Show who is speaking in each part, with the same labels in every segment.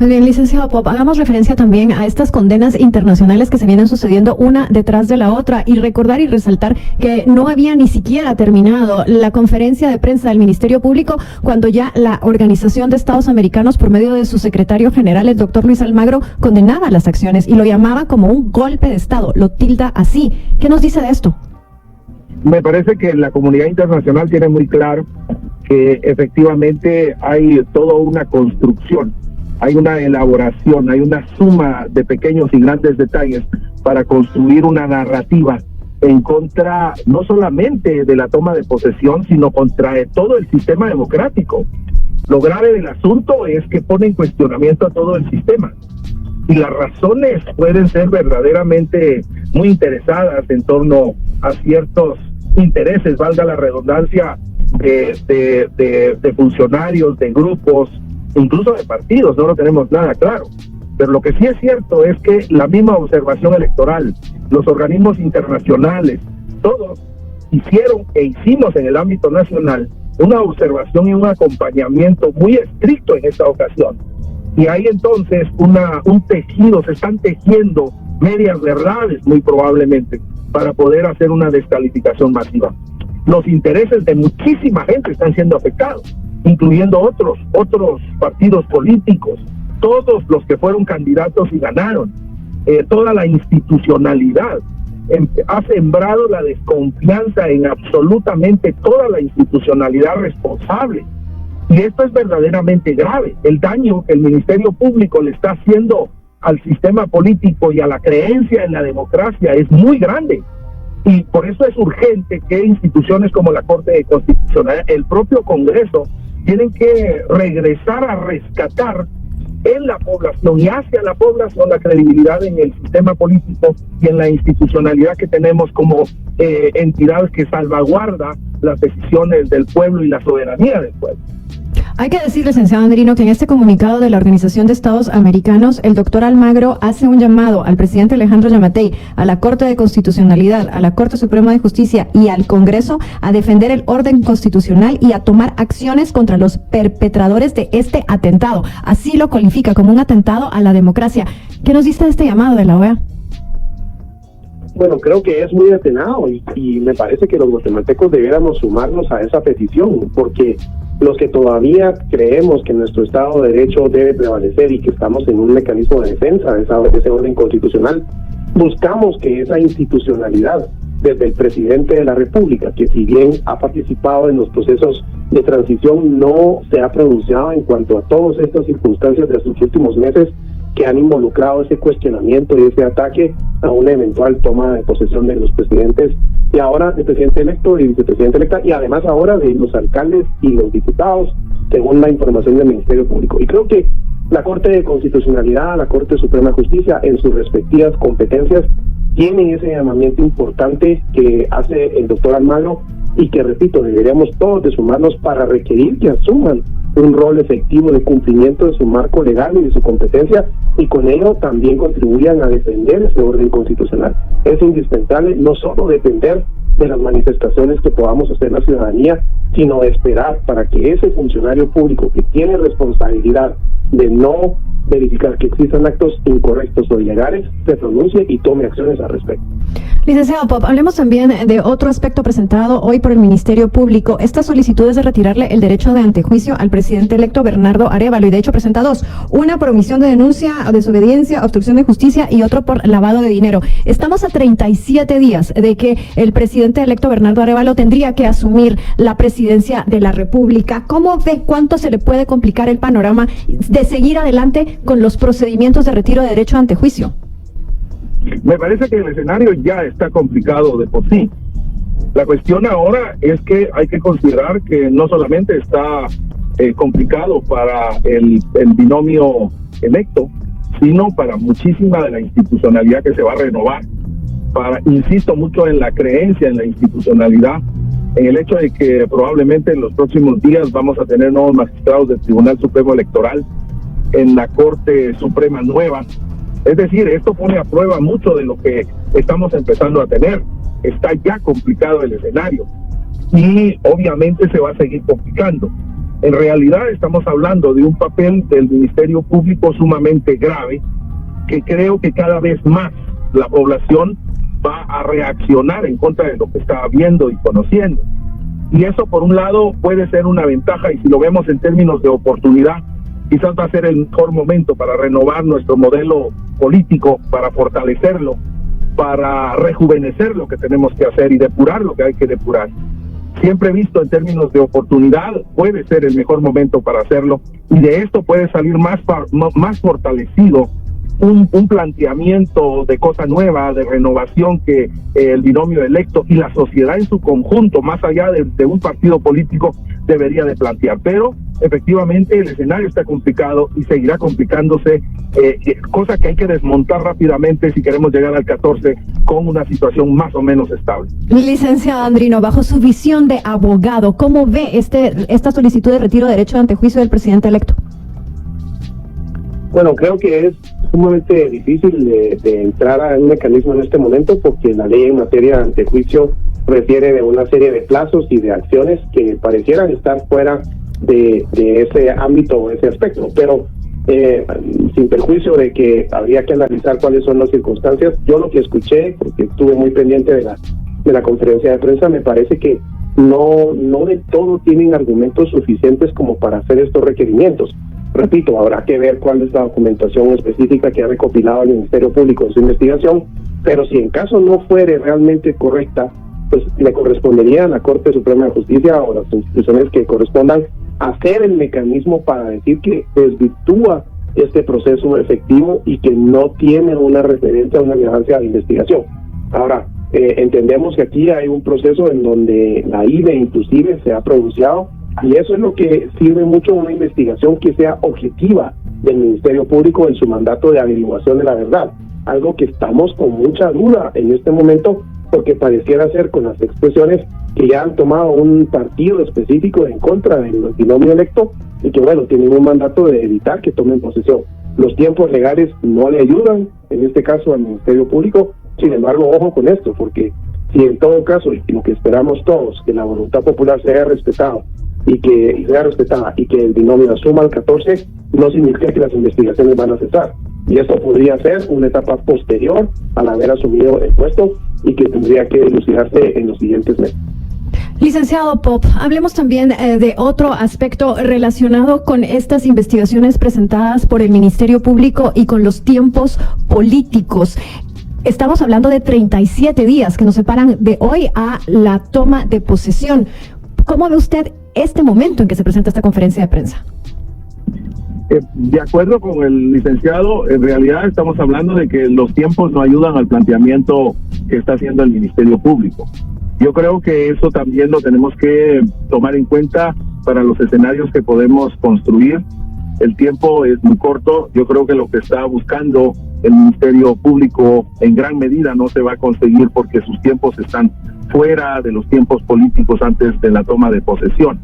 Speaker 1: Muy bien, licenciado Pop, hagamos referencia también a estas condenas internacionales que se vienen sucediendo una detrás de la otra y recordar y resaltar que no había ni siquiera terminado la conferencia de prensa del Ministerio Público cuando ya la Organización de Estados Americanos, por medio de su secretario general, el doctor Luis Almagro, condenaba las acciones y lo llamaba como un golpe de Estado, lo tilda así. ¿Qué nos dice de esto?
Speaker 2: Me parece que la comunidad internacional tiene muy claro que efectivamente hay toda una construcción, hay una elaboración, hay una suma de pequeños y grandes detalles para construir una narrativa en contra no solamente de la toma de posesión, sino contra todo el sistema democrático. Lo grave del asunto es que pone en cuestionamiento a todo el sistema. Y las razones pueden ser verdaderamente muy interesadas en torno a ciertos intereses, valga la redundancia, de funcionarios, de grupos, incluso de partidos, no lo tenemos nada claro. Pero lo que sí es cierto es que la misma observación electoral, los organismos internacionales, todos hicieron e hicimos en el ámbito nacional una observación y un acompañamiento muy estricto en esta ocasión. Y hay entonces un tejido, se están tejiendo medias verdades muy probablemente para poder hacer una descalificación masiva. Los intereses de muchísima gente están siendo afectados, incluyendo otros partidos políticos, todos los que fueron candidatos y ganaron, toda la institucionalidad. Ha sembrado la desconfianza en absolutamente toda la institucionalidad responsable. Y esto es verdaderamente grave. El daño que el Ministerio Público le está haciendo al sistema político y a la creencia en la democracia es muy grande. Y por eso es urgente que instituciones como la Corte Constitucional, el propio Congreso, tienen que regresar a rescatar en la población y hacia la población la credibilidad en el sistema político y en la institucionalidad que tenemos como entidad que salvaguarda las decisiones del pueblo y la soberanía del pueblo.
Speaker 1: Hay que decir, licenciado Anderino, que en este comunicado de la Organización de Estados Americanos, el doctor Almagro hace un llamado al presidente Alejandro Yamatei, a la Corte de Constitucionalidad, a la Corte Suprema de Justicia y al Congreso a defender el orden constitucional y a tomar acciones contra los perpetradores de este atentado. Así lo califica como un atentado a la democracia. ¿Qué nos dice de este llamado de la OEA?
Speaker 3: Bueno, creo que es muy atinado y me parece que los guatemaltecos debiéramos sumarnos a esa petición, porque los que todavía creemos que nuestro Estado de Derecho debe prevalecer y que estamos en un mecanismo de defensa de ese orden constitucional, buscamos que esa institucionalidad, desde el presidente de la República, que si bien ha participado en los procesos de transición, no se ha pronunciado en cuanto a todas estas circunstancias de sus últimos meses que han involucrado ese cuestionamiento y ese ataque a una eventual toma de posesión de los presidentes, y ahora del presidente electo y vicepresidente electa, y además ahora de los alcaldes y los diputados, según la información del Ministerio Público. Y creo que la Corte de Constitucionalidad, la Corte Suprema de Justicia, en sus respectivas competencias, tienen ese llamamiento importante que hace el doctor Almagro y que, repito, deberíamos todos de sumarnos para requerir que asuman un rol efectivo de cumplimiento de su marco legal y de su competencia, y con ello también contribuyan a defender ese orden constitucional. Es indispensable no solo depender de las manifestaciones que podamos hacer la ciudadanía, sino esperar para que ese funcionario público que tiene responsabilidad de no verificar que existan actos incorrectos o ilegales se pronuncie y tome acciones al respecto.
Speaker 1: Licenciado Pop, hablemos también de otro aspecto presentado hoy por el Ministerio Público. Esta solicitud es de retirarle el derecho de antejuicio al presidente electo Bernardo Arévalo, y de hecho presenta dos: una por omisión de denuncia, desobediencia, obstrucción de justicia, y otro por lavado de dinero. Estamos a 37 días de que el presidente electo Bernardo Arévalo tendría que asumir la presidencia de la República. ¿Cómo ve cuánto se le puede complicar el panorama de seguir adelante con los procedimientos de retiro de derecho de antejuicio?
Speaker 2: Me parece que el escenario ya está complicado de por sí. La cuestión ahora es que hay que considerar que no solamente está complicado para el binomio electo, sino para muchísima de la institucionalidad que se va a renovar. Insisto mucho en la creencia en la institucionalidad, en el hecho de que probablemente en los próximos días vamos a tener nuevos magistrados del Tribunal Supremo Electoral, en la Corte Suprema nueva. Es decir, esto pone a prueba mucho de lo que estamos empezando a tener. Está ya complicado el escenario y obviamente se va a seguir complicando. En realidad estamos hablando de un papel del Ministerio Público sumamente grave, que creo que cada vez más la población va a reaccionar en contra de lo que está viendo y conociendo. Y eso, por un lado, puede ser una ventaja, y si lo vemos en términos de oportunidad, quizás va a ser el mejor momento para renovar nuestro modelo político, para fortalecerlo, para rejuvenecer lo que tenemos que hacer y depurar lo que hay que depurar. Siempre he visto en términos de oportunidad, puede ser el mejor momento para hacerlo, y de esto puede salir más fortalecido un planteamiento de cosa nueva, de renovación, que el binomio electo y la sociedad en su conjunto, más allá de un partido político, debería de plantear. Pero efectivamente el escenario está complicado y seguirá complicándose, cosa que hay que desmontar rápidamente si queremos llegar al 14 con una situación más o menos estable.
Speaker 1: Licenciado Andrino, bajo su visión de abogado, ¿cómo ve esta solicitud de retiro de derecho de antejuicio del presidente electo?
Speaker 3: Bueno, creo que es sumamente difícil de entrar a un mecanismo en este momento, porque la ley en materia de antejuicio refiere de una serie de plazos y de acciones que parecieran estar fuera de ese ámbito o ese aspecto, pero sin perjuicio de que habría que analizar cuáles son las circunstancias. Yo lo que escuché, porque estuve muy pendiente de la conferencia de prensa, me parece que no de todo tienen argumentos suficientes como para hacer estos requerimientos. Repito, habrá que ver cuál es la documentación específica que ha recopilado el Ministerio Público en su investigación, pero si en caso no fuere realmente correcta, pues le correspondería a la Corte Suprema de Justicia o las instituciones que correspondan hacer el mecanismo para decir que desvirtúa este proceso efectivo y que no tiene una referencia a una relevancia de investigación. Ahora, entendemos que aquí hay un proceso en donde la INE inclusive se ha pronunciado, y eso es lo que sirve mucho, una investigación que sea objetiva del Ministerio Público en su mandato de averiguación de la verdad, algo que estamos con mucha duda en este momento, porque pareciera ser, con las expresiones, que ya han tomado un partido específico en contra del binomio electo y que, bueno, tienen un mandato de evitar que tomen posesión. Los tiempos legales no le ayudan, en este caso, al Ministerio Público. Sin embargo, ojo con esto, porque si en todo caso, y lo que esperamos todos, que la voluntad popular sea respetada y que el binomio asuma el 14, no significa que las investigaciones van a cesar. Y esto podría ser una etapa posterior al haber asumido el puesto y que tendría que dilucidarse en los siguientes meses.
Speaker 1: Licenciado Pop, hablemos también de otro aspecto relacionado con estas investigaciones presentadas por el Ministerio Público y con los tiempos políticos. Estamos hablando de 37 días que nos separan de hoy a la toma de posesión. ¿Cómo ve usted este momento en que se presenta esta conferencia de prensa?
Speaker 2: De acuerdo con el licenciado, en realidad estamos hablando de que los tiempos no ayudan al planteamiento que está haciendo el Ministerio Público. Yo creo que eso también lo tenemos que tomar en cuenta para los escenarios que podemos construir. El tiempo es muy corto. Yo creo que lo que está buscando el Ministerio Público en gran medida no se va a conseguir, porque sus tiempos están fuera de los tiempos políticos antes de la toma de posesión.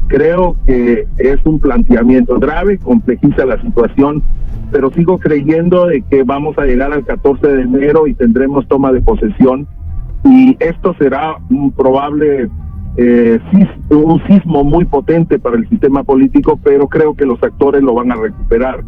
Speaker 2: Creo que es un planteamiento grave, complejiza la situación, pero sigo creyendo de que vamos a llegar al 14 de enero y tendremos toma de posesión, y esto será un probable un sismo muy potente para el sistema político, pero creo que los actores lo van a recuperar.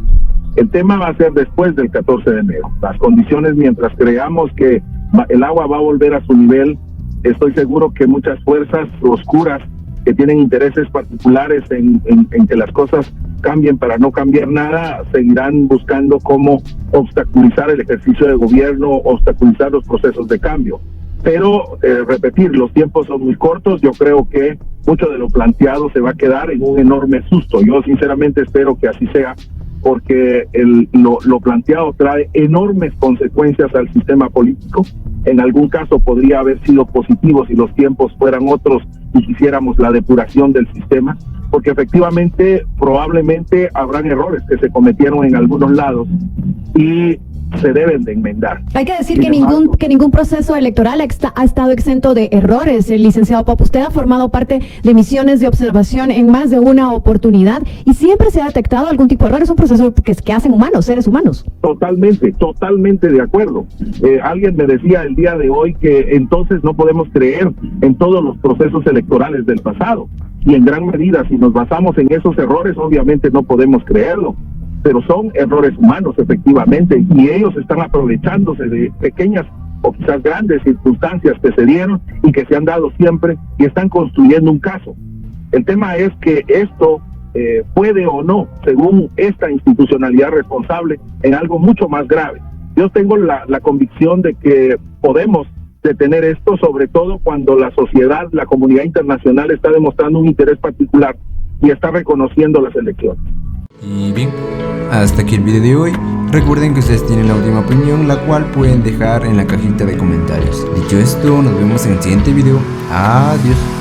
Speaker 2: El tema va a ser después del 14 de enero. Las condiciones, mientras creamos que el agua va a volver a su nivel, estoy seguro que muchas fuerzas oscuras que tienen intereses particulares en que las cosas cambien para no cambiar nada, seguirán buscando cómo obstaculizar el ejercicio de gobierno, obstaculizar los procesos de cambio. Pero, repetir, los tiempos son muy cortos. Yo creo que mucho de lo planteado se va a quedar en un enorme susto. Yo sinceramente espero que así sea, porque lo planteado trae enormes consecuencias al sistema político. En algún caso podría haber sido positivo si los tiempos fueran otros y quisiéramos la depuración del sistema, porque efectivamente probablemente habrán errores que se cometieron en algunos lados y se deben de enmendar.
Speaker 1: Hay que decir que ningún proceso electoral ha estado exento de errores. El licenciado Pop, usted ha formado parte de misiones de observación en más de una oportunidad y siempre se ha detectado algún tipo de error. Es un proceso que hacen humanos, seres humanos. Totalmente de acuerdo. Alguien me decía el día de hoy que entonces no podemos creer en todos los procesos electorales del pasado.
Speaker 2: y en gran medida, si nos basamos en esos errores, obviamente no podemos creerlo, pero son errores humanos efectivamente, y ellos están aprovechándose de pequeñas o quizás grandes circunstancias que se dieron y que se han dado siempre, y están construyendo un caso. El tema es que esto puede o no, según esta institucionalidad responsable, en algo mucho más grave. Yo tengo la convicción de que podemos detener esto, sobre todo cuando la sociedad, la comunidad internacional está demostrando un interés particular y está reconociendo las elecciones.
Speaker 4: Y bien, hasta aquí el video de hoy. Recuerden que ustedes tienen la última opinión, la cual pueden dejar en la cajita de comentarios. Dicho esto, nos vemos en el siguiente video. Adiós.